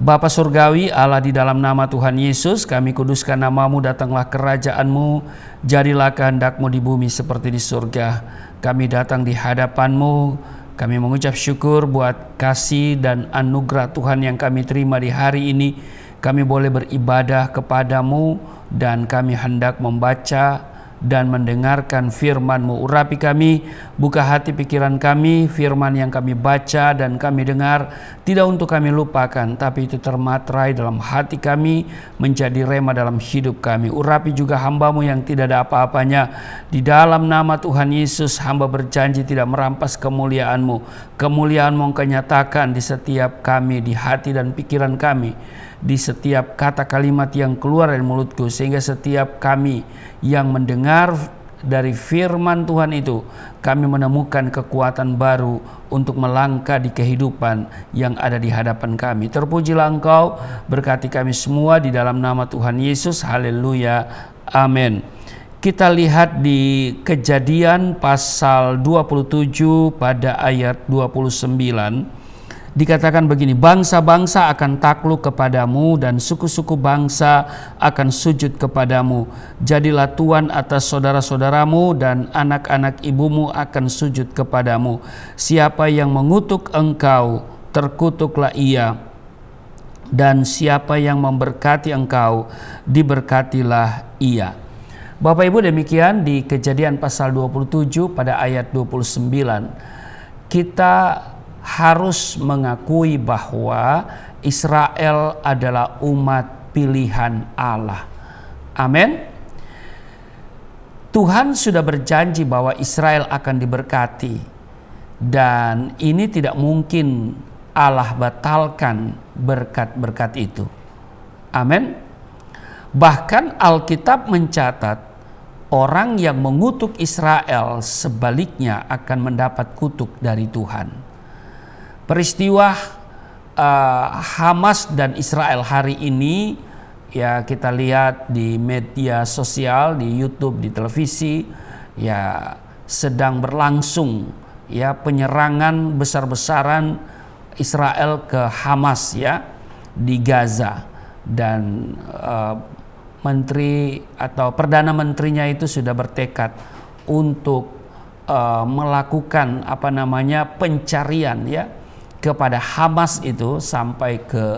Bapa Surgawi, Allah, di dalam nama Tuhan Yesus, kami kuduskan namamu, datanglah kerajaan-Mu, jadilah kehendak-Mu di bumi seperti di surga. Kami datang di hadapan-Mu, kami mengucap syukur buat kasih dan anugerah Tuhan yang kami terima di hari ini. Kami boleh beribadah kepadamu dan kami hendak membaca dan mendengarkan firman-Mu. Urapi kami, buka hati pikiran kami, firman yang kami baca dan kami dengar tidak untuk kami lupakan, tapi itu termaterai dalam hati kami, menjadi rema dalam hidup kami. Urapi juga hamba-Mu yang tidak ada apa-apanya. Di dalam nama Tuhan Yesus, hamba berjanji tidak merampas kemuliaan-Mu. Kemuliaan-Mu Engkau nyatakan di setiap kami, di hati dan pikiran kami, di setiap kata kalimat yang keluar dari mulutku, sehingga setiap kami yang mendengar dari firman Tuhan itu, kami menemukan kekuatan baru untuk melangkah di kehidupan yang ada di hadapan kami. Terpujilah Engkau, berkati kami semua di dalam nama Tuhan Yesus. Haleluya, amin. Kita lihat di Kejadian pasal 27 pada ayat 29. Dikatakan begini, bangsa-bangsa akan takluk kepadamu dan suku-suku bangsa akan sujud kepadamu. Jadilah tuan atas saudara-saudaramu dan anak-anak ibumu akan sujud kepadamu. Siapa yang mengutuk engkau, terkutuklah ia. Dan siapa yang memberkati engkau, diberkatilah ia. Bapak Ibu, demikian di Kejadian pasal 27 pada ayat 29. Kita harus mengakui bahwa Israel adalah umat pilihan Allah. Amin. Tuhan sudah berjanji bahwa Israel akan diberkati, dan ini tidak mungkin Allah batalkan berkat-berkat itu. Amin. Bahkan Alkitab mencatat orang yang mengutuk Israel sebaliknya akan mendapat kutuk dari Tuhan. Peristiwa Hamas dan Israel hari ini, ya, kita lihat di media sosial, di YouTube, di televisi, ya, sedang berlangsung, ya, penyerangan besar-besaran Israel ke Hamas, ya, di Gaza. Dan menteri atau perdana menterinya itu sudah bertekad untuk melakukan pencarian, ya, kepada Hamas itu sampai ke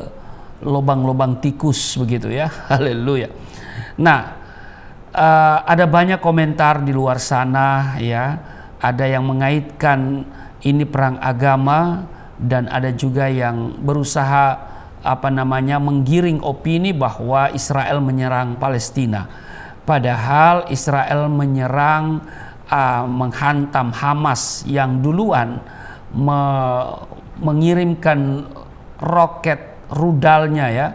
lubang-lubang tikus begitu, ya. Haleluya. Nah, ada banyak komentar di luar sana, ya. Ada yang mengaitkan ini perang agama, dan ada juga yang berusaha menggiring opini bahwa Israel menyerang Palestina. Padahal Israel menyerang, menghantam Hamas yang duluan mengirimkan roket rudalnya, ya.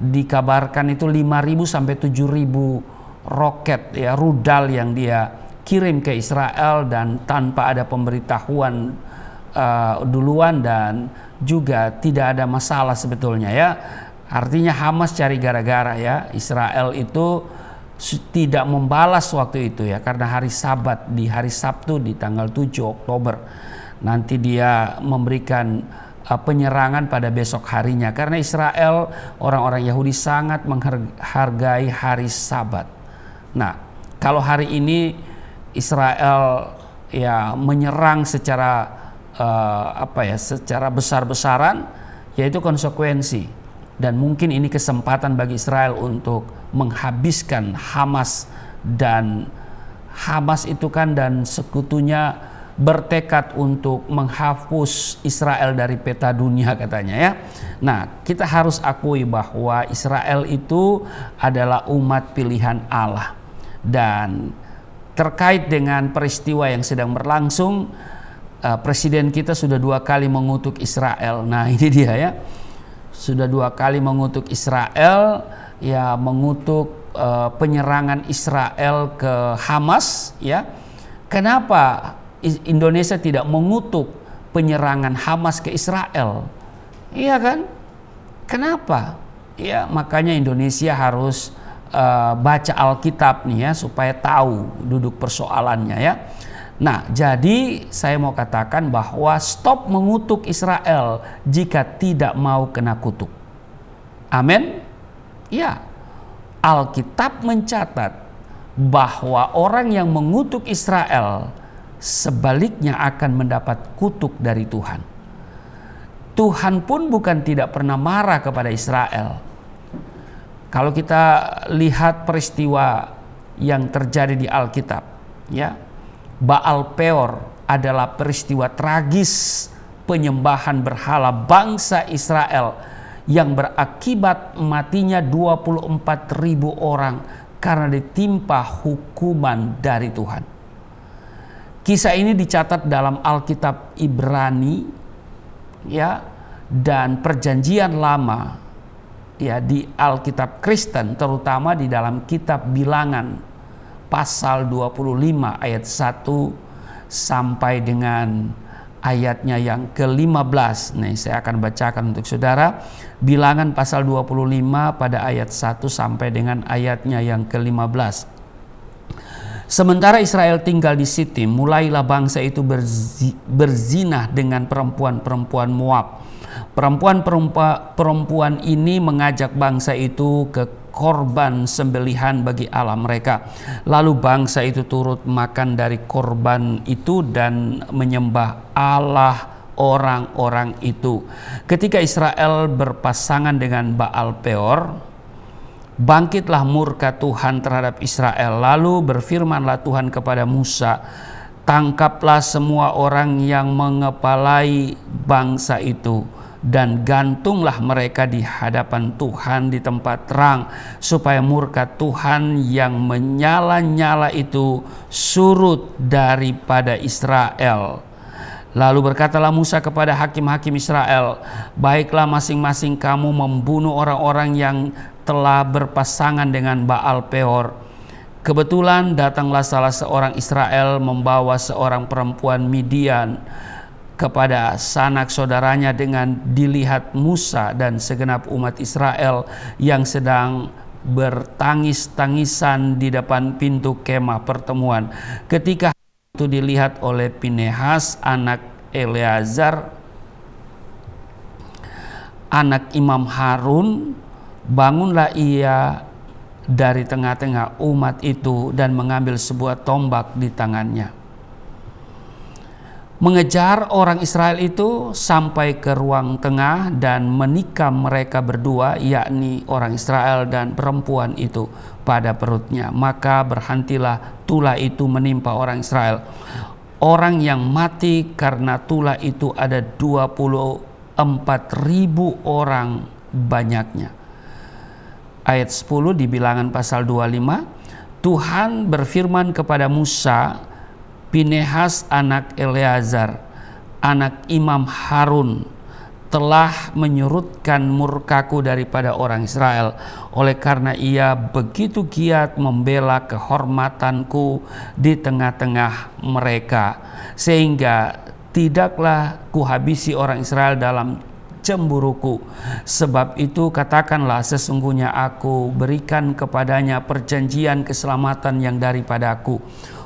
Dikabarkan itu 5.000 sampai 7.000 roket, ya, rudal yang dia kirim ke Israel, dan tanpa ada pemberitahuan duluan, dan juga tidak ada masalah sebetulnya, ya. Artinya Hamas cari gara-gara, ya. Israel itu tidak membalas waktu itu, ya, karena hari Sabat, di hari Sabtu di tanggal 7 Oktober nanti dia memberikan penyerangan pada besok harinya, karena Israel, orang-orang Yahudi sangat menghargai hari Sabat. Nah, kalau hari ini Israel, ya, menyerang secara secara besar-besaran, yaitu konsekuensi, dan mungkin ini kesempatan bagi Israel untuk menghabiskan Hamas. Dan Hamas itu kan dan sekutunya bertekad untuk menghapus Israel dari peta dunia, katanya, ya. Nah, kita harus akui bahwa Israel itu adalah umat pilihan Allah. Dan terkait dengan peristiwa yang sedang berlangsung, presiden kita sudah 2 kali mengutuk Israel. Nah, ini dia, ya. Sudah 2 kali mengutuk Israel, ya, mengutuk penyerangan Israel ke Hamas, ya. Kenapa Indonesia tidak mengutuk penyerangan Hamas ke Israel? Iya kan? Kenapa? Ya, makanya Indonesia harus baca Alkitab nih, ya, supaya tahu duduk persoalannya, ya. Nah, jadi saya mau katakan bahwa stop mengutuk Israel jika tidak mau kena kutuk. Amin. Ya, Alkitab mencatat bahwa orang yang mengutuk Israel sebaliknya akan mendapat kutuk dari Tuhan. Tuhan pun bukan tidak pernah marah kepada Israel. Kalau kita lihat peristiwa yang terjadi di Alkitab, ya, Baal Peor adalah peristiwa tragis penyembahan berhala bangsa Israel yang berakibat matinya 24.000 orang karena ditimpa hukuman dari Tuhan. Kisah ini dicatat dalam Alkitab Ibrani, ya, dan Perjanjian Lama, ya, di Alkitab Kristen, terutama di dalam kitab Bilangan pasal 25 ayat 1 sampai dengan ayatnya yang ke-15. Nih, saya akan bacakan untuk saudara. Bilangan pasal 25 pada ayat 1 sampai dengan ayatnya yang ke-15. Sementara Israel tinggal di Sitim, mulailah bangsa itu berzinah dengan perempuan-perempuan Moab. Perempuan ini mengajak bangsa itu ke korban sembelihan bagi Allah mereka. Lalu bangsa itu turut makan dari korban itu dan menyembah Allah orang-orang itu. Ketika Israel berpasangan dengan Baal Peor, bangkitlah murka Tuhan terhadap Israel. Lalu berfirmanlah Tuhan kepada Musa, tangkaplah semua orang yang mengepalai bangsa itu dan gantunglah mereka di hadapan Tuhan di tempat terang, supaya murka Tuhan yang menyala-nyala itu surut daripada Israel. Lalu berkatalah Musa kepada hakim-hakim Israel, baiklah masing-masing kamu membunuh orang-orang yang telah berpasangan dengan Baal Peor. Kebetulan datanglah salah seorang Israel membawa seorang perempuan Midian kepada sanak saudaranya dengan dilihat Musa dan segenap umat Israel yang sedang bertangis-tangisan di depan pintu kemah pertemuan. Ketika itu dilihat oleh Pinehas anak Eleazar, anak Imam Harun, bangunlah ia dari tengah-tengah umat itu dan mengambil sebuah tombak di tangannya, mengejar orang Israel itu sampai ke ruang tengah dan menikam mereka berdua, yakni orang Israel dan perempuan itu pada perutnya. Maka berhentilah tulah itu menimpa orang Israel. Orang yang mati karena tulah itu ada 24.000 orang banyaknya. Ayat 10 di Bilangan pasal 25, Tuhan berfirman kepada Musa, Pinehas anak Eleazar, anak Imam Harun, telah menyurutkan murkaku daripada orang Israel, oleh karena ia begitu giat membela kehormatanku di tengah-tengah mereka, sehingga tidaklah kuhabisi orang Israel dalam cemburuku. Sebab itu katakanlah, sesungguhnya aku berikan kepadanya perjanjian keselamatan yang daripadaku,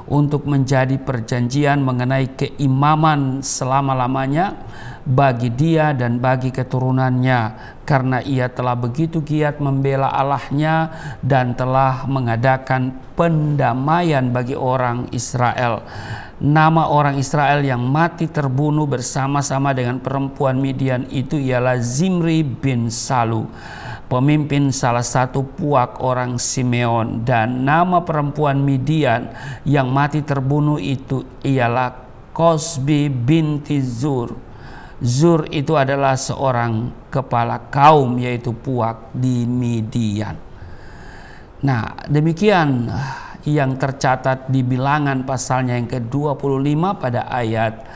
untuk menjadi perjanjian mengenai keimaman selama-lamanya bagi dia dan bagi keturunannya, karena ia telah begitu giat membela Allahnya dan telah mengadakan pendamaian bagi orang Israel. Nama orang Israel yang mati terbunuh bersama-sama dengan perempuan Midian itu ialah Zimri bin Salu, pemimpin salah satu puak orang Simeon. Dan nama perempuan Midian yang mati terbunuh itu ialah Kosbi binti Zur. Zur itu adalah seorang kepala kaum, yaitu puak di Midian. Nah, demikian yang tercatat di Bilangan pasalnya yang ke-25 pada ayat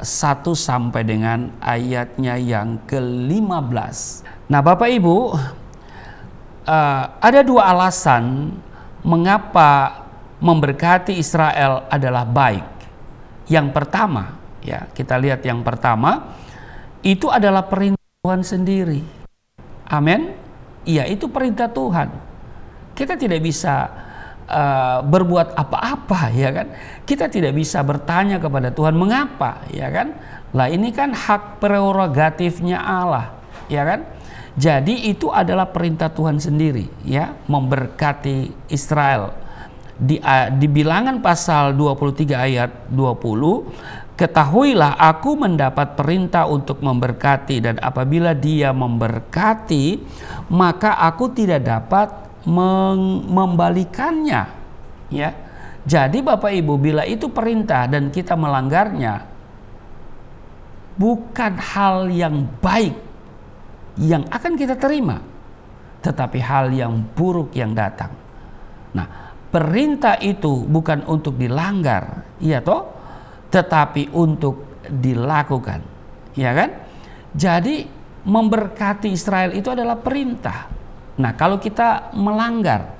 1 sampai dengan ayatnya yang ke-15. Nah, Bapak Ibu, ada dua alasan mengapa memberkati Israel adalah baik. Yang pertama, ya, kita lihat yang pertama, itu adalah perintah Tuhan sendiri. Amin. Iya, itu perintah Tuhan. Kita tidak bisa berbuat apa-apa, ya kan? Kita tidak bisa bertanya kepada Tuhan mengapa, ya kan? Lah, ini kan hak prerogatifnya Allah, ya kan? Jadi itu adalah perintah Tuhan sendiri, ya, memberkati Israel. Di Bilangan pasal 23 ayat 20, ketahuilah aku mendapat perintah untuk memberkati, dan apabila dia memberkati, maka aku tidak dapat membalikannya. Ya, jadi Bapak Ibu, bila itu perintah dan kita melanggarnya, bukan hal yang baik yang akan kita terima, tetapi hal yang buruk yang datang. Nah, perintah itu bukan untuk dilanggar, ya toh, tetapi untuk dilakukan, ya kan? Jadi memberkati Israel itu adalah perintah. Nah, kalau kita melanggar,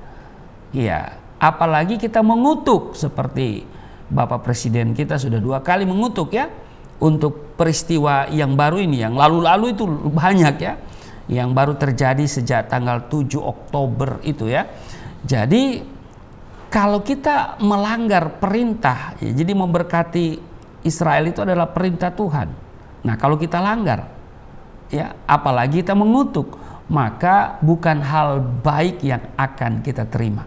ya, apalagi kita mengutuk, seperti Bapak Presiden kita sudah 2 kali mengutuk, ya, untuk peristiwa yang baru ini. Yang lalu-lalu itu banyak, ya, yang baru terjadi sejak tanggal 7 Oktober itu, ya. Jadi kalau kita melanggar perintah, ya, jadi memberkati Israel itu adalah perintah Tuhan. Nah, kalau kita langgar, ya, apalagi kita mengutuk, maka bukan hal baik yang akan kita terima,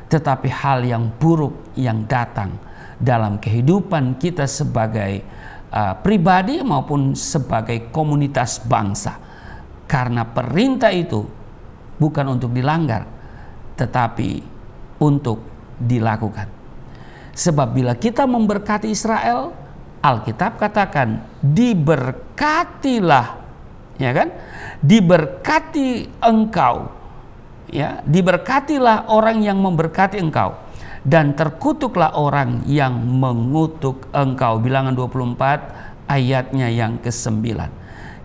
tetapi hal yang buruk yang datang dalam kehidupan kita sebagai pribadi maupun sebagai komunitas bangsa. Karena perintah itu bukan untuk dilanggar, tetapi untuk dilakukan. Sebab bila kita memberkati Israel, Alkitab katakan diberkatilah, ya kan? Diberkati engkau, ya, diberkatilah orang yang memberkati engkau, dan terkutuklah orang yang mengutuk engkau. Bilangan 24 ayatnya yang ke-9.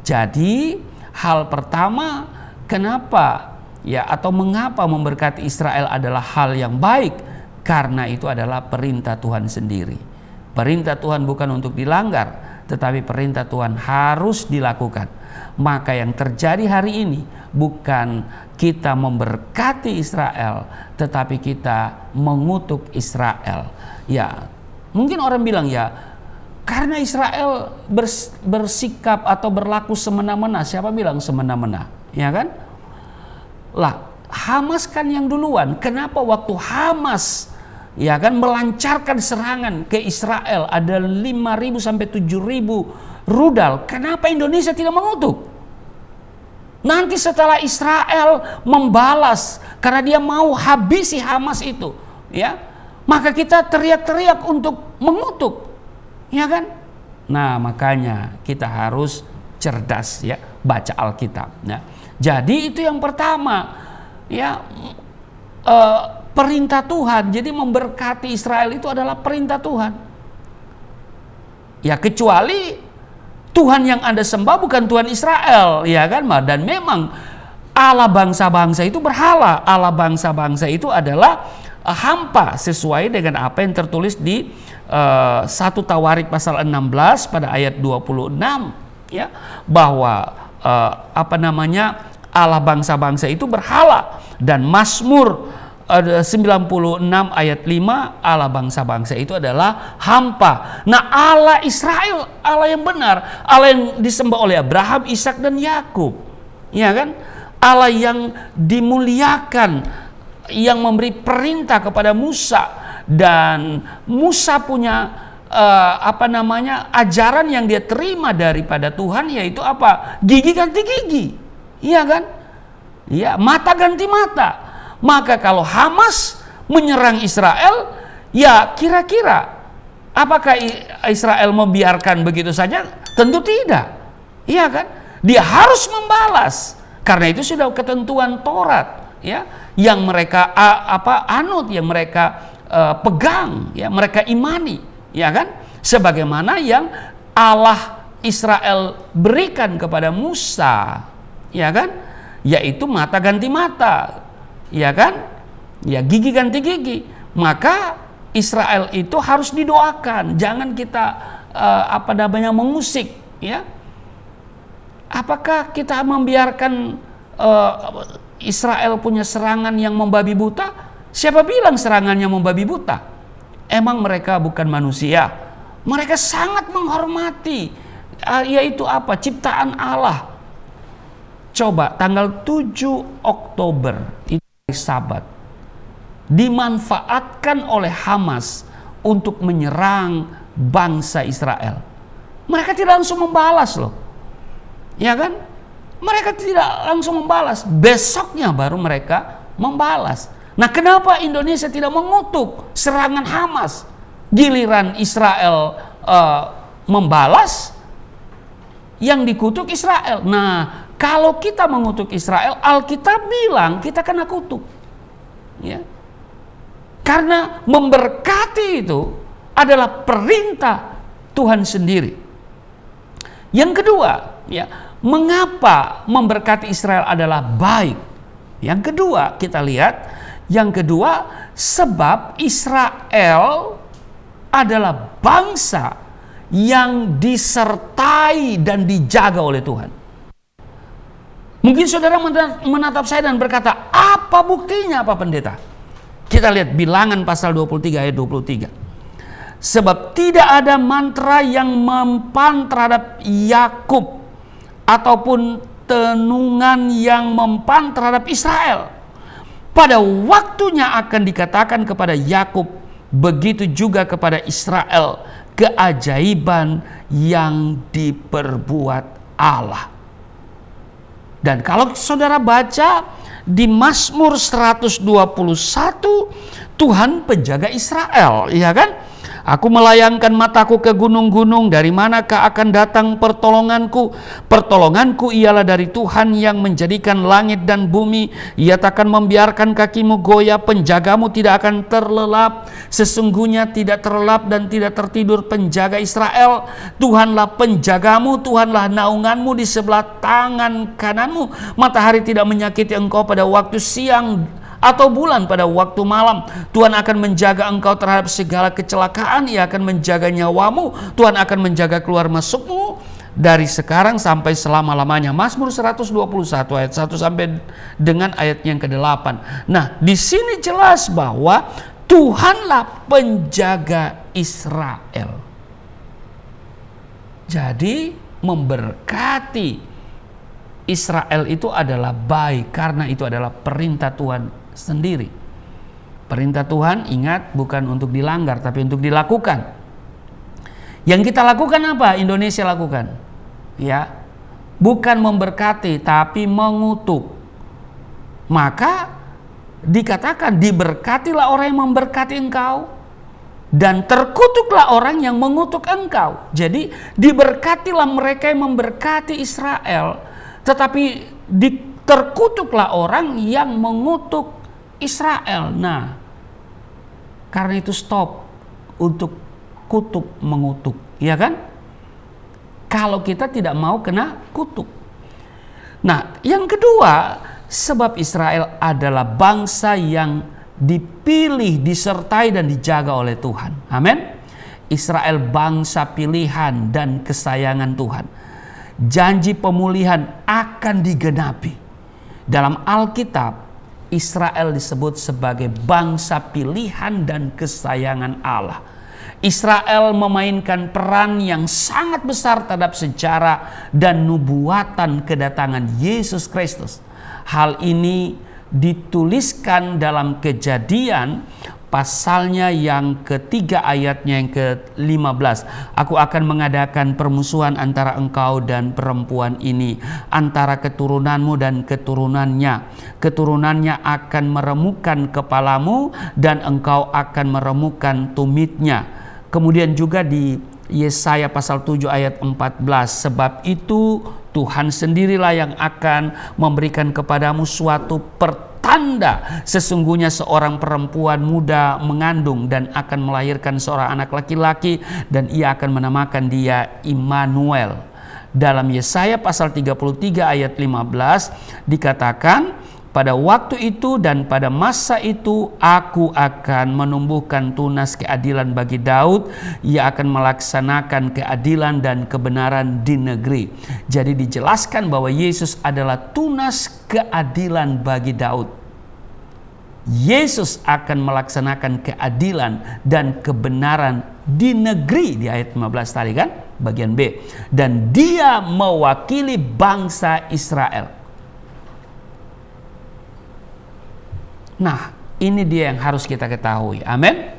Jadi hal pertama, kenapa, ya, atau mengapa memberkati Israel adalah hal yang baik? Karena itu adalah perintah Tuhan sendiri. Perintah Tuhan bukan untuk dilanggar, tetapi perintah Tuhan harus dilakukan. Maka yang terjadi hari ini bukan kita memberkati Israel, tetapi kita mengutuk Israel. Ya, mungkin orang bilang, ya, karena Israel bersikap atau berlaku semena-mena. Siapa bilang semena-mena? Ya kan? Lah, Hamas kan yang duluan. Kenapa waktu Hamas, ya kan, melancarkan serangan ke Israel, ada 5.000 sampai 7.000 rudal, kenapa Indonesia tidak mengutuk? Nanti setelah Israel membalas karena dia mau habisi Hamas itu, ya, maka kita teriak-teriak untuk mengutuk, ya kan? Nah, makanya kita harus cerdas, ya, baca Alkitab, ya. Jadi itu yang pertama, ya, perintah Tuhan. Jadi memberkati Israel itu adalah perintah Tuhan. Ya, kecuali Tuhan yang Anda sembah bukan Tuhan Israel, ya kan? Dan memang Allah bangsa-bangsa itu berhala. Allah bangsa-bangsa itu adalah hampa, sesuai dengan apa yang tertulis di 1 Tawarik pasal 16 pada ayat 26, ya, bahwa Allah bangsa-bangsa itu berhala. Dan Mazmur 96 ayat 5, Allah bangsa-bangsa itu adalah hampa. Nah, Allah Israel, Allah yang benar, Allah yang disembah oleh Abraham, Ishak dan Yakub, ya kan? Allah yang dimuliakan, yang memberi perintah kepada Musa, dan Musa punya ajaran yang dia terima daripada Tuhan, yaitu apa? Gigi ganti gigi, iya kan? Ya, mata ganti mata. Maka kalau Hamas menyerang Israel, ya kira-kira apakah Israel membiarkan begitu saja? Tentu tidak, iya kan? Dia harus membalas, karena itu sudah ketentuan Taurat, ya, yang mereka anut, yang mereka pegang, ya, mereka imani, ya kan? Sebagaimana yang Allah Israel berikan kepada Musa, ya kan? Yaitu mata ganti mata, ya kan? Ya, gigi ganti gigi. Maka Israel itu harus didoakan. Jangan kita mengusik, ya. Apakah kita membiarkan Israel punya serangan yang membabi buta? Siapa bilang serangannya membabi buta? Emang mereka bukan manusia? Mereka sangat menghormati, yaitu apa? Ciptaan Allah. Coba tanggal 7 Oktober itu hari Sabat dimanfaatkan oleh Hamas untuk menyerang bangsa Israel. Mereka tidak langsung membalas loh. Ya kan? Mereka tidak langsung membalas. Besoknya baru mereka membalas. Nah, kenapa Indonesia tidak mengutuk serangan Hamas? Giliran Israel membalas, yang dikutuk Israel. Nah, kalau kita mengutuk Israel, Alkitab bilang kita kena kutuk. Ya. Karena memberkati itu adalah perintah Tuhan sendiri. Yang kedua, ya, mengapa memberkati Israel adalah baik? Yang kedua, kita lihat, yang kedua, sebab Israel adalah bangsa yang disertai dan dijaga oleh Tuhan. Mungkin saudara menatap saya dan berkata, apa buktinya Pak Pendeta? Kita lihat Bilangan pasal 23 ayat 23. Sebab tidak ada mantra yang mempan terhadap Yakub ataupun tenungan yang mempan terhadap Israel. Pada waktunya akan dikatakan kepada Yakub, begitu juga kepada Israel, keajaiban yang diperbuat Allah. Dan kalau saudara baca di Mazmur 121, Tuhan penjaga Israel, ya kan? Aku melayangkan mataku ke gunung-gunung, dari manakah akan datang pertolonganku? Pertolonganku ialah dari Tuhan yang menjadikan langit dan bumi. Ia takkan membiarkan kakimu goyah, penjagamu tidak akan terlelap. Sesungguhnya tidak terlelap dan tidak tertidur penjaga Israel. Tuhanlah penjagamu, Tuhanlah naunganmu di sebelah tangan kananmu. Matahari tidak menyakiti engkau pada waktu siang, atau bulan pada waktu malam. Tuhan akan menjaga engkau terhadap segala kecelakaan. Ia akan menjaga nyawamu. Tuhan akan menjaga keluar masukmu dari sekarang sampai selama-lamanya. Mazmur 121 ayat 1 sampai dengan ayat yang ke-8. Nah, di sini jelas bahwa Tuhanlah penjaga Israel. Jadi memberkati Israel itu adalah baik, karena itu adalah perintah Tuhan sendiri. Perintah Tuhan, ingat, bukan untuk dilanggar tapi untuk dilakukan. Yang kita lakukan apa? Indonesia lakukan, ya, bukan memberkati tapi mengutuk. Maka dikatakan, diberkatilah orang yang memberkati engkau dan terkutuklah orang yang mengutuk engkau. Jadi diberkatilah mereka yang memberkati Israel, tetapi terkutuklah orang yang mengutuk Israel. Nah, karena itu stop untuk kutuk mengutuk, ya kan? Kalau kita tidak mau kena kutuk. Nah, yang kedua, sebab Israel adalah bangsa yang dipilih, disertai dan dijaga oleh Tuhan. Amin. Israel bangsa pilihan dan kesayangan Tuhan. Janji pemulihan akan digenapi. Dalam Alkitab, Israel disebut sebagai bangsa pilihan dan kesayangan Allah. Israel memainkan peran yang sangat besar terhadap sejarah dan nubuatan kedatangan Yesus Kristus. Hal ini dituliskan dalam Kejadian pasalnya yang ketiga ayatnya yang ke-15. Aku akan mengadakan permusuhan antara engkau dan perempuan ini, antara keturunanmu dan keturunannya. Keturunannya akan meremukkan kepalamu dan engkau akan meremukkan tumitnya. Kemudian juga di Yesaya pasal 7 ayat 14. Sebab itu Tuhan sendirilah yang akan memberikan kepadamu suatu pertanda. Sesungguhnya seorang perempuan muda mengandung dan akan melahirkan seorang anak laki-laki, dan ia akan menamakan dia Immanuel. Dalam Yesaya pasal 33 ayat 15 dikatakan, pada waktu itu dan pada masa itu aku akan menumbuhkan tunas keadilan bagi Daud. Ia akan melaksanakan keadilan dan kebenaran di negeri. Jadi dijelaskan bahwa Yesus adalah tunas keadilan bagi Daud. Yesus akan melaksanakan keadilan dan kebenaran di negeri, di ayat 15 tadi kan, bagian B. Dan dia mewakili bangsa Israel. Nah, ini dia yang harus kita ketahui. Amin.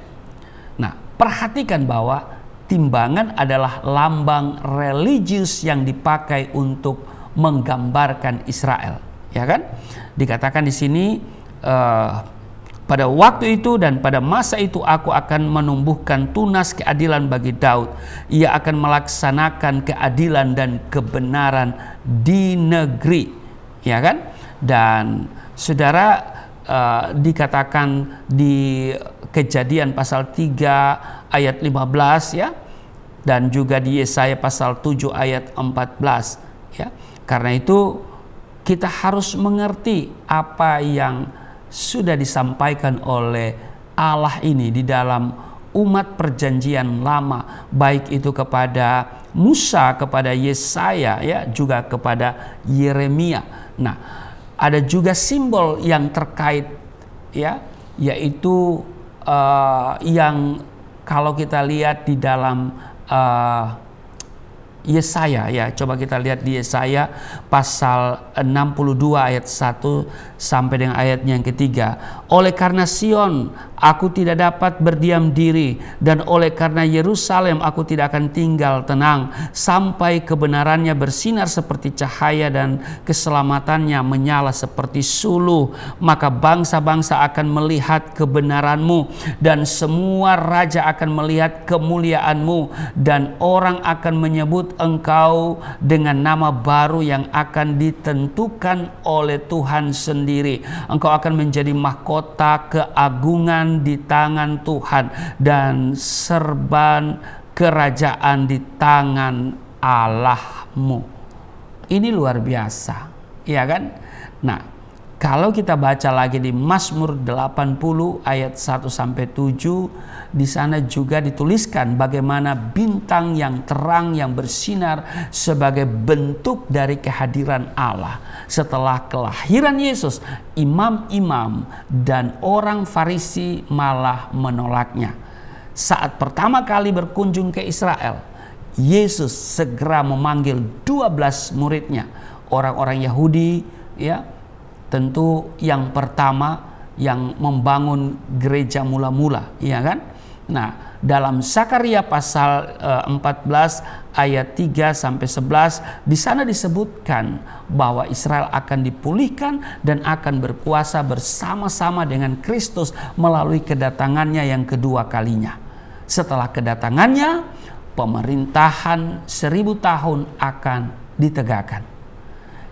Nah, perhatikan bahwa timbangan adalah lambang religius yang dipakai untuk menggambarkan Israel, ya kan? Dikatakan di sini pada waktu itu dan pada masa itu aku akan menumbuhkan tunas keadilan bagi Daud. Ia akan melaksanakan keadilan dan kebenaran di negeri, ya kan? Dan saudara, dikatakan di Kejadian pasal 3 ayat 15 ya, dan juga di Yesaya pasal 7 ayat 14 ya. Karena itu kita harus mengerti apa yang sudah disampaikan oleh Allah ini di dalam umat perjanjian lama, baik itu kepada Musa, kepada Yesaya ya, juga kepada Yeremia. Nah, ada juga simbol yang terkait ya, yaitu yang kalau kita lihat di dalam Yesaya ya, coba kita lihat di Yesaya pasal 62 ayat 1 sampai dengan ayatnya yang ketiga. Oleh karena Sion aku tidak dapat berdiam diri, dan oleh karena Yerusalem aku tidak akan tinggal tenang sampai kebenarannya bersinar seperti cahaya dan keselamatannya menyala seperti suluh. Maka bangsa-bangsa akan melihat kebenaranmu dan semua raja akan melihat kemuliaanmu, dan orang akan menyebut engkau dengan nama baru yang akan ditentukan oleh Tuhan sendiri. Engkau akan menjadi mahkota keagungan di tangan Tuhan dan serban kerajaan di tangan Allahmu. Ini luar biasa, ya kan? Nah, kalau kita baca lagi di Mazmur 80 ayat 1 sampai 7, di sana juga dituliskan bagaimana bintang yang terang yang bersinar sebagai bentuk dari kehadiran Allah. Setelah kelahiran Yesus, imam-imam dan orang Farisi malah menolaknya. Saat pertama kali berkunjung ke Israel, Yesus segera memanggil 12 muridnya, orang-orang Yahudi ya, tentu yang pertama yang membangun gereja mula-mula, ya kan? Nah, dalam Zakaria pasal 14 ayat 3 sampai 11, di sana disebutkan bahwa Israel akan dipulihkan dan akan berkuasa bersama-sama dengan Kristus melalui kedatangannya yang kedua kalinya. Setelah kedatangannya, pemerintahan 1000 tahun akan ditegakkan.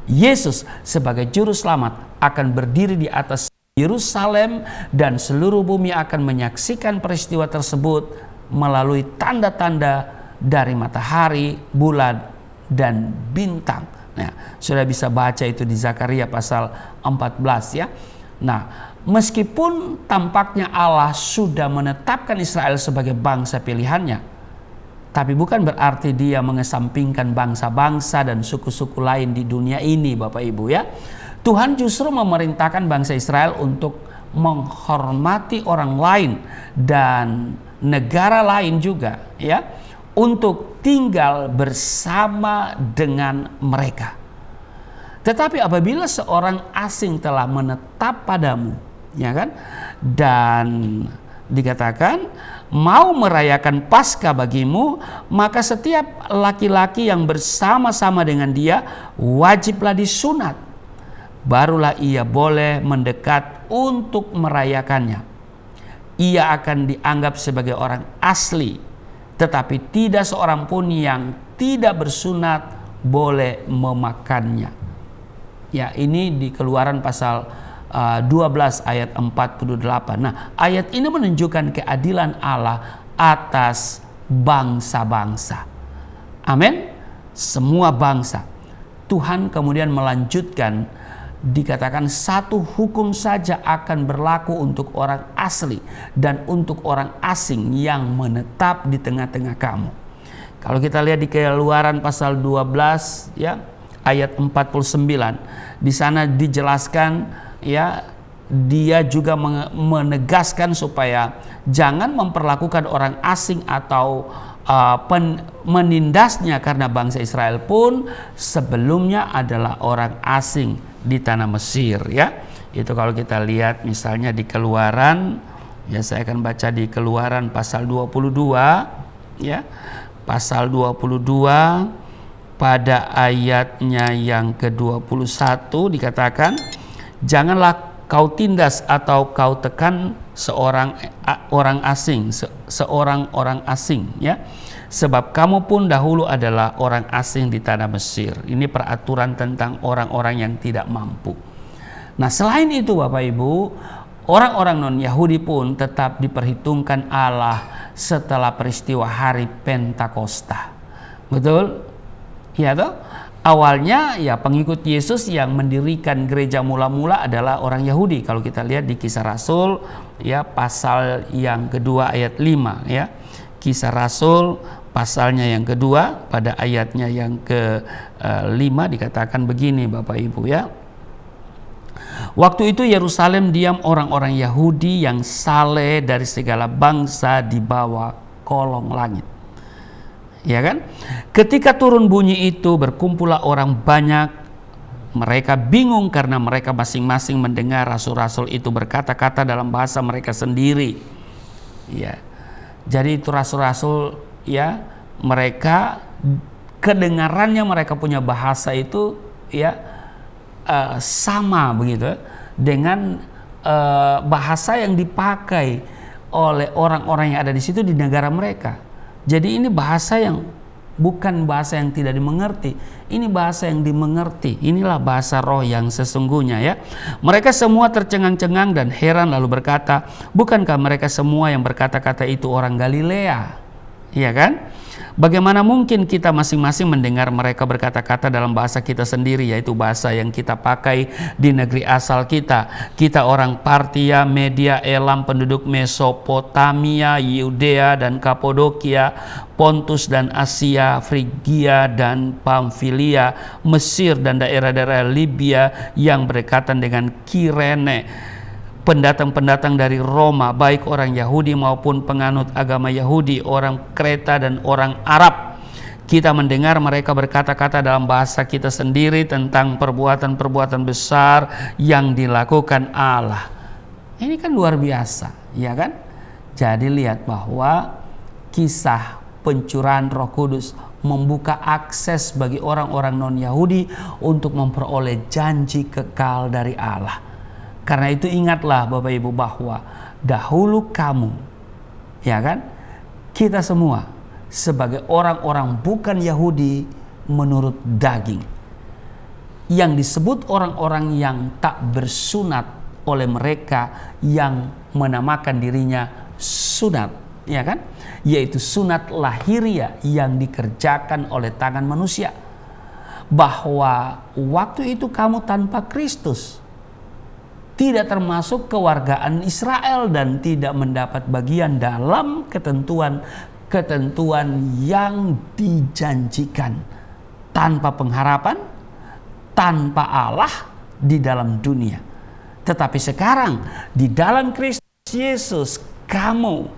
Yesus sebagai juru selamat akan berdiri di atas Yerusalem, dan seluruh bumi akan menyaksikan peristiwa tersebut melalui tanda-tanda dari matahari, bulan, dan bintang. Nah, sudah bisa baca itu di Zakaria pasal 14 ya. Nah, meskipun tampaknya Allah sudah menetapkan Israel sebagai bangsa pilihannya, tapi bukan berarti dia mengesampingkan bangsa-bangsa dan suku-suku lain di dunia ini, Bapak Ibu ya. Tuhan justru memerintahkan bangsa Israel untuk menghormati orang lain dan negara lain juga ya, untuk tinggal bersama dengan mereka. Tetapi apabila seorang asing telah menetap padamu, ya kan, dan dikatakan mau merayakan Paskah bagimu, maka setiap laki-laki yang bersama-sama dengan dia wajiblah disunat. Barulah ia boleh mendekat untuk merayakannya. Ia akan dianggap sebagai orang asli, tetapi tidak seorang pun yang tidak bersunat boleh memakannya. Ya, ini di Keluaran pasal 12 ayat 48. Nah, ayat ini menunjukkan keadilan Allah atas bangsa-bangsa. Amin. Semua bangsa. Tuhan kemudian melanjutkan, dikatakan satu hukum saja akan berlaku untuk orang asli dan untuk orang asing yang menetap di tengah-tengah kamu. Kalau kita lihat di Keluaran pasal 12 ya, ayat 49, di sana dijelaskan ya, dia juga menegaskan supaya jangan memperlakukan orang asing atau menindasnya, karena bangsa Israel pun sebelumnya adalah orang asing di tanah Mesir, ya. Itu kalau kita lihat misalnya di Keluaran, ya saya akan baca di Keluaran pasal 22, ya. Pasal 22 pada ayatnya yang ke-21 dikatakan, janganlah kau tindas atau kau tekan seorang orang asing, ya. Sebab kamu pun dahulu adalah orang asing di tanah Mesir. Ini peraturan tentang orang-orang yang tidak mampu. Nah, selain itu Bapak Ibu, orang-orang non-Yahudi pun tetap diperhitungkan Allah setelah peristiwa hari Pentakosta. Betul? Ya toh? Awalnya ya pengikut Yesus yang mendirikan gereja mula-mula adalah orang Yahudi. Kalau kita lihat di Kisah Rasul, ya pasal yang kedua ayat 5, ya. Kisah Rasul pasalnya yang kedua pada ayatnya yang ke-5 dikatakan begini Bapak Ibu, ya. Waktu itu Yerusalem diam orang-orang Yahudi yang saleh dari segala bangsa di bawah kolong langit. Ya kan? Ketika turun bunyi itu, berkumpullah orang banyak. Mereka bingung karena mereka masing-masing mendengar rasul-rasul itu berkata-kata dalam bahasa mereka sendiri. Ya. Jadi itu rasul-rasul, ya, mereka kedengarannya mereka punya bahasa itu, ya, sama begitu dengan bahasa yang dipakai oleh orang-orang yang ada di situ di negara mereka. Jadi ini bahasa yang bukan bahasa yang tidak dimengerti, ini bahasa yang dimengerti. Inilah bahasa roh yang sesungguhnya, ya. Mereka semua tercengang-cengang dan heran lalu berkata, bukankah mereka semua yang berkata-kata itu orang Galilea? Iya kan? Bagaimana mungkin kita masing-masing mendengar mereka berkata-kata dalam bahasa kita sendiri, yaitu bahasa yang kita pakai di negeri asal kita. Kita orang Partia, Media, Elam, penduduk Mesopotamia, Yudea dan Kapodokia, Pontus dan Asia, Frigia dan Pamfilia, Mesir dan daerah-daerah Libya yang berdekatan dengan Kirene. Pendatang-pendatang dari Roma, baik orang Yahudi maupun penganut agama Yahudi, orang Kreta dan orang Arab. Kita mendengar mereka berkata-kata dalam bahasa kita sendiri tentang perbuatan-perbuatan besar yang dilakukan Allah. Ini kan luar biasa, ya kan? Jadi lihat bahwa kisah pencurahan Roh Kudus membuka akses bagi orang-orang non-Yahudi untuk memperoleh janji kekal dari Allah. Karena itu ingatlah Bapak Ibu bahwa dahulu kamu, ya kan, kita semua sebagai orang-orang bukan Yahudi menurut daging, yang disebut orang-orang yang tak bersunat oleh mereka yang menamakan dirinya sunat, ya kan, yaitu sunat lahiriah yang dikerjakan oleh tangan manusia. Bahwa waktu itu kamu tanpa Kristus, tidak termasuk kewargaan Israel dan tidak mendapat bagian dalam ketentuan yang dijanjikan, tanpa pengharapan, tanpa Allah di dalam dunia. Tetapi sekarang di dalam Kristus Yesus, kamu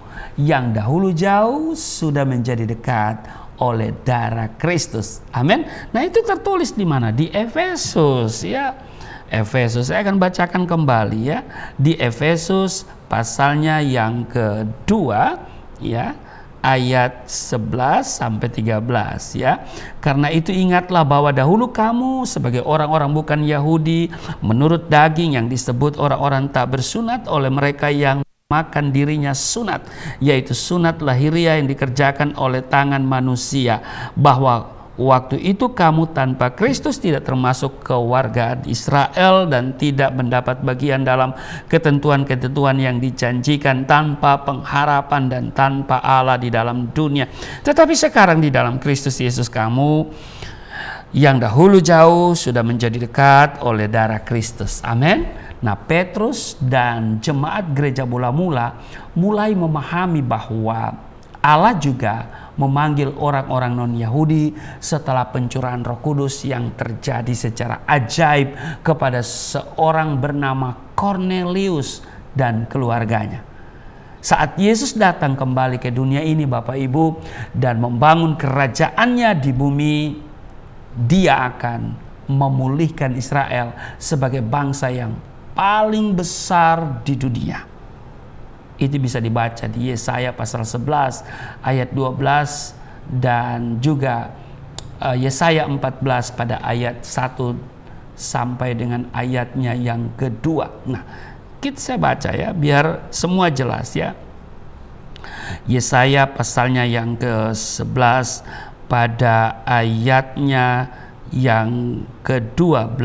yang dahulu jauh sudah menjadi dekat oleh darah Kristus. Amin. Nah, itu tertulis di mana? Di Efesus, ya. Efesus, saya akan bacakan kembali, ya, di Efesus pasalnya yang kedua, ya, ayat 11 sampai 13, ya. Karena itu ingatlah bahwa dahulu kamu sebagai orang-orang bukan Yahudi menurut daging yang disebut orang-orang tak bersunat oleh mereka yang makan dirinya sunat, yaitu sunat lahiriah yang dikerjakan oleh tangan manusia, bahwa waktu itu kamu tanpa Kristus tidak termasuk kewargaan Israel dan tidak mendapat bagian dalam ketentuan-ketentuan yang dijanjikan, tanpa pengharapan dan tanpa Allah di dalam dunia. Tetapi sekarang di dalam Kristus Yesus, kamu yang dahulu jauh sudah menjadi dekat oleh darah Kristus. Amin. Nah, Petrus dan jemaat gereja mula-mula mulai memahami bahwa Allah juga memanggil orang-orang non-Yahudi setelah pencurahan Roh Kudus yang terjadi secara ajaib kepada seorang bernama Cornelius dan keluarganya. Saat Yesus datang kembali ke dunia ini Bapak Ibu dan membangun kerajaannya di bumi, Dia akan memulihkan Israel sebagai bangsa yang paling besar di dunia. Itu bisa dibaca di Yesaya pasal 11 ayat 12 dan juga Yesaya 14 pada ayat 1 sampai dengan ayatnya yang kedua. Nah, saya baca ya biar semua jelas ya. Yesaya pasalnya yang ke-11 pada ayatnya yang ke-12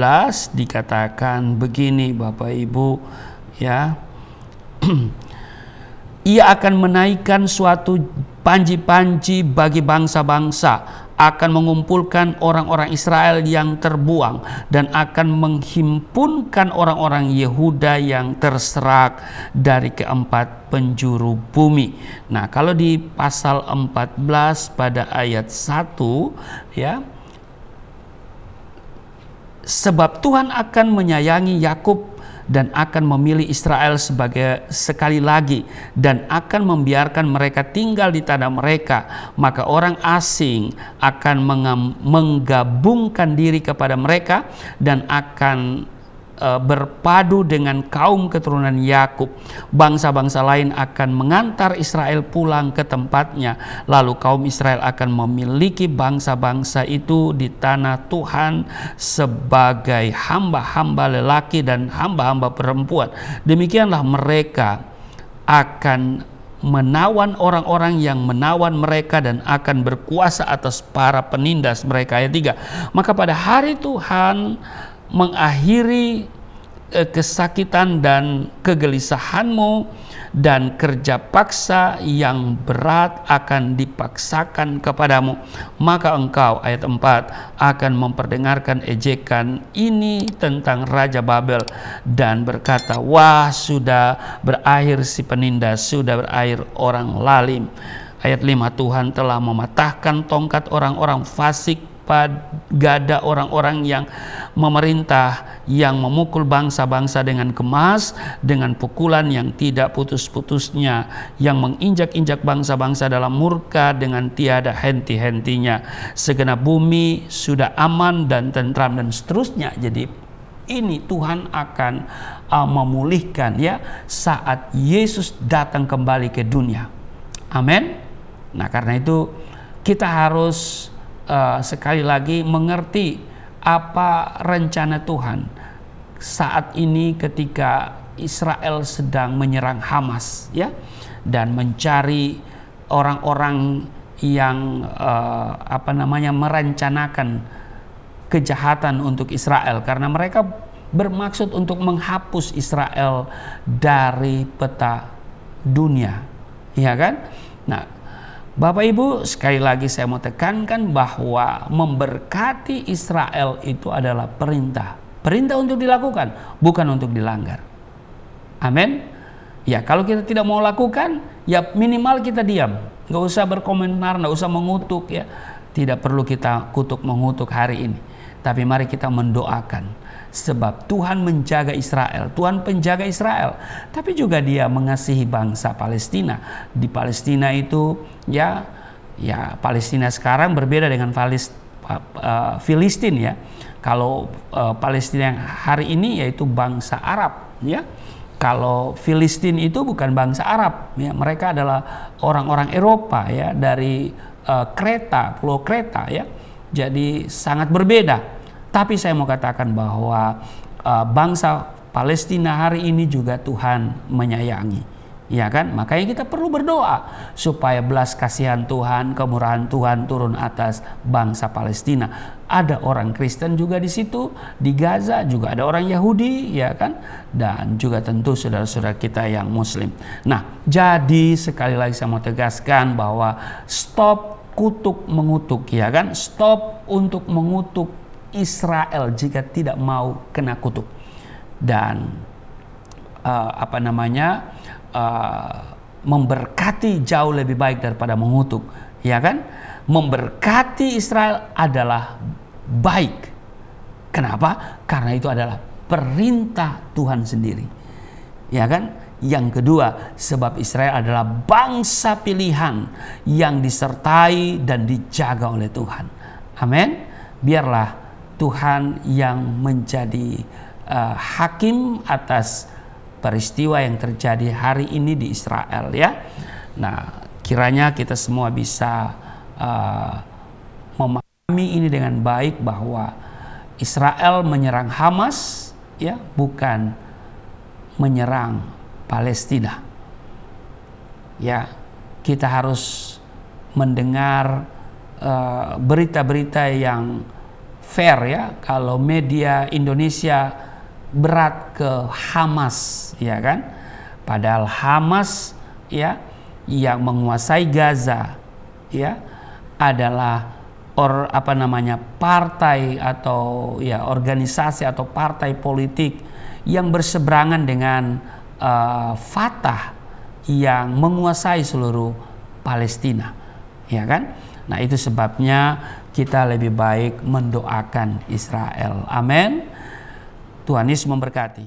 dikatakan begini Bapak Ibu ya. Ia akan menaikkan suatu panji-panji bagi bangsa-bangsa, akan mengumpulkan orang-orang Israel yang terbuang, dan akan menghimpunkan orang-orang Yehuda yang terserak dari keempat penjuru bumi. Nah, kalau di pasal 14 pada ayat 1 ya, sebab Tuhan akan menyayangi Yakub dan akan memilih Israel sebagai sekali lagi, dan akan membiarkan mereka tinggal di tanah mereka, maka orang asing akan menggabungkan diri kepada mereka dan akan berpadu dengan kaum keturunan Yakub. Bangsa-bangsa lain akan mengantar Israel pulang ke tempatnya, lalu kaum Israel akan memiliki bangsa-bangsa itu di tanah Tuhan sebagai hamba-hamba lelaki dan hamba-hamba perempuan. Demikianlah mereka akan menawan orang-orang yang menawan mereka dan akan berkuasa atas para penindas mereka. Ayat 3. Maka pada hari Tuhan mengakhiri kesakitan dan kegelisahanmu, dan kerja paksa yang berat akan dipaksakan kepadamu. Maka engkau, ayat 4, akan memperdengarkan ejekan ini tentang Raja Babel dan berkata, wah, sudah berakhir si penindas, sudah berakhir orang lalim. Ayat 5, Tuhan telah mematahkan tongkat orang-orang fasik, gada orang-orang yang memerintah, yang memukul bangsa-bangsa dengan kemas, dengan pukulan yang tidak putus-putusnya, yang menginjak-injak bangsa-bangsa dalam murka dengan tiada henti-hentinya. Segenap bumi sudah aman dan tentram, dan seterusnya. Jadi ini Tuhan akan memulihkan ya saat Yesus datang kembali ke dunia. Amin. Nah, karena itu kita harus sekali lagi mengerti apa rencana Tuhan saat ini ketika Israel sedang menyerang Hamas ya, dan mencari orang-orang yang merencanakan kejahatan untuk Israel, karena mereka bermaksud untuk menghapus Israel dari peta dunia, ya kan? Nah, Bapak Ibu, sekali lagi saya mau tekankan bahwa memberkati Israel itu adalah perintah. Perintah untuk dilakukan, bukan untuk dilanggar. Amin. Ya, kalau kita tidak mau lakukan, ya minimal kita diam. Nggak usah berkomentar, nggak usah mengutuk ya. Tidak perlu kita kutuk mengutuk hari ini. Tapi mari kita mendoakan. Sebab Tuhan menjaga Israel, Tuhan penjaga Israel, tapi juga Dia mengasihi bangsa Palestina. Di Palestina itu ya Palestina sekarang berbeda dengan Filistin ya. Kalau Palestina yang hari ini yaitu bangsa Arab ya. Kalau Filistin itu bukan bangsa Arab ya, mereka adalah orang-orang Eropa ya, dari Kreta, Pulau Kreta ya. Jadi sangat berbeda. Tapi saya mau katakan bahwa bangsa Palestina hari ini juga Tuhan menyayangi, ya kan? Makanya kita perlu berdoa supaya belas kasihan Tuhan, kemurahan Tuhan turun atas bangsa Palestina. Ada orang Kristen juga di situ, di Gaza juga ada orang Yahudi, ya kan? Dan juga tentu saudara-saudara kita yang Muslim. Nah, jadi sekali lagi saya mau tegaskan bahwa stop kutuk mengutuk, ya kan? Stop untuk mengutuk Israel jika tidak mau kena kutuk, dan memberkati jauh lebih baik daripada mengutuk, ya kan? Memberkati Israel adalah baik. Kenapa? Karena itu adalah perintah Tuhan sendiri, ya kan? Yang kedua, sebab Israel adalah bangsa pilihan yang disertai dan dijaga oleh Tuhan. Amin. Biarlah Tuhan yang menjadi hakim atas peristiwa yang terjadi hari ini di Israel ya. Nah, kiranya kita semua bisa memahami ini dengan baik bahwa Israel menyerang Hamas ya, bukan menyerang Palestina. Ya, kita harus mendengar berita-berita yang fair ya. Kalau media Indonesia berat ke Hamas ya kan, padahal Hamas ya yang menguasai Gaza ya adalah partai atau ya organisasi atau partai politik yang berseberangan dengan Fatah yang menguasai seluruh Palestina ya kan. Nah, itu sebabnya kita lebih baik mendoakan Israel. Amin. Tuhan Yesus memberkati.